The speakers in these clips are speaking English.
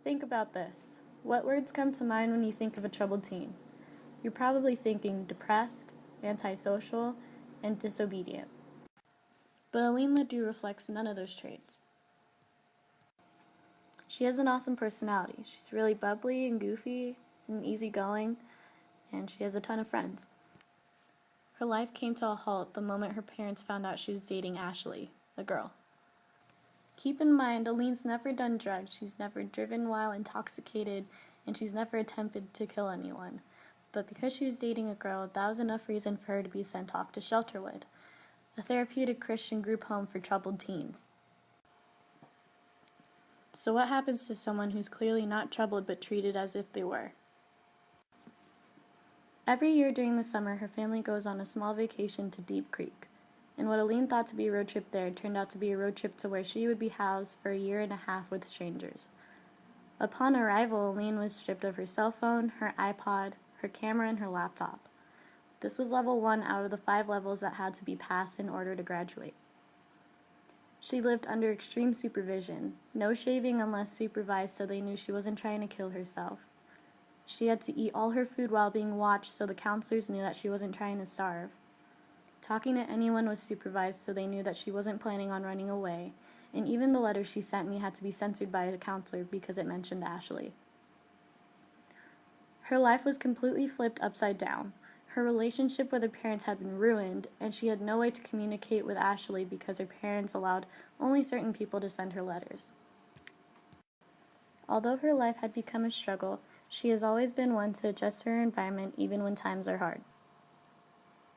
Think about this. What words come to mind when you think of a troubled teen? You're probably thinking depressed, antisocial, and disobedient. But Aline Ledoux reflects none of those traits. She has an awesome personality. She's really bubbly and goofy and easygoing, and she has a ton of friends. Her life came to a halt the moment her parents found out she was dating Ashley, a girl. Keep in mind, Aline's never done drugs, she's never driven while intoxicated, and she's never attempted to kill anyone. But because she was dating a girl, that was enough reason for her to be sent off to Shelterwood, a therapeutic Christian group home for troubled teens. So what happens to someone who's clearly not troubled but treated as if they were? Every year during the summer, her family goes on a small vacation to Deep Creek. And what Aline thought to be a road trip there turned out to be a road trip to where she would be housed for a year and a half with strangers. Upon arrival, Aline was stripped of her cell phone, her iPod, her camera, and her laptop. This was level 1 out of the 5 levels that had to be passed in order to graduate. She lived under extreme supervision, no shaving unless supervised so they knew she wasn't trying to kill herself. She had to eat all her food while being watched so the counselors knew that she wasn't trying to starve. Talking to anyone was supervised so they knew that she wasn't planning on running away, and even the letters she sent me had to be censored by the counselor because it mentioned Ashley. Her life was completely flipped upside down. Her relationship with her parents had been ruined, and she had no way to communicate with Ashley because her parents allowed only certain people to send her letters. Although her life had become a struggle, she has always been one to adjust to her environment even when times are hard.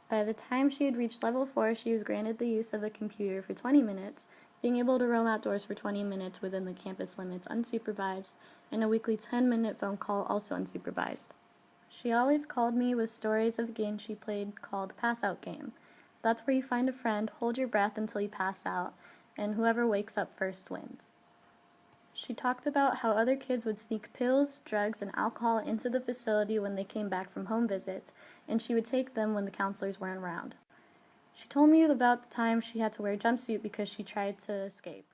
By the time she had reached level 4, she was granted the use of a computer for 20 minutes, being able to roam outdoors for 20 minutes within the campus limits unsupervised, and a weekly 10-minute phone call also unsupervised. She always called me with stories of a game she played called the Pass Out Game. That's where you find a friend, hold your breath until you pass out, and whoever wakes up first wins. She talked about how other kids would sneak pills, drugs, and alcohol into the facility when they came back from home visits, and she would take them when the counselors weren't around. She told me about the time she had to wear a jumpsuit because she tried to escape.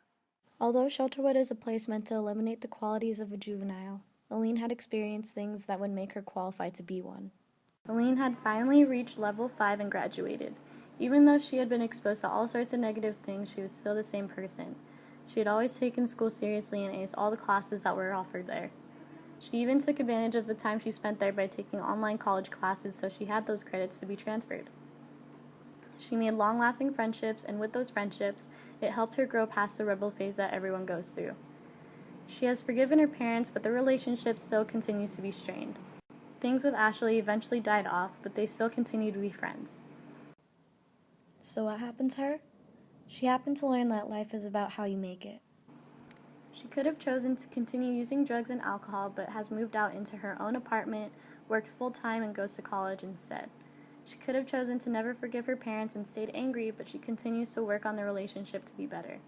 Although Shelterwood is a place meant to eliminate the qualities of a juvenile, Aline had experienced things that would make her qualify to be one. Aline had finally reached level 5 and graduated. Even though she had been exposed to all sorts of negative things, she was still the same person. She had always taken school seriously and aced all the classes that were offered there. She even took advantage of the time she spent there by taking online college classes so she had those credits to be transferred. She made long-lasting friendships, and with those friendships, it helped her grow past the rebel phase that everyone goes through. She has forgiven her parents, but the relationship still continues to be strained. Things with Ashley eventually died off, but they still continue to be friends. So what happened to her? She happened to learn that life is about how you make it. She could have chosen to continue using drugs and alcohol, but has moved out into her own apartment, works full-time, and goes to college instead. She could have chosen to never forgive her parents and stayed angry, but she continues to work on their relationship to be better.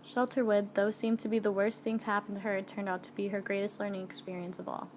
Shelterwood, though seemed to be the worst thing to happen to her, turned out to be her greatest learning experience of all.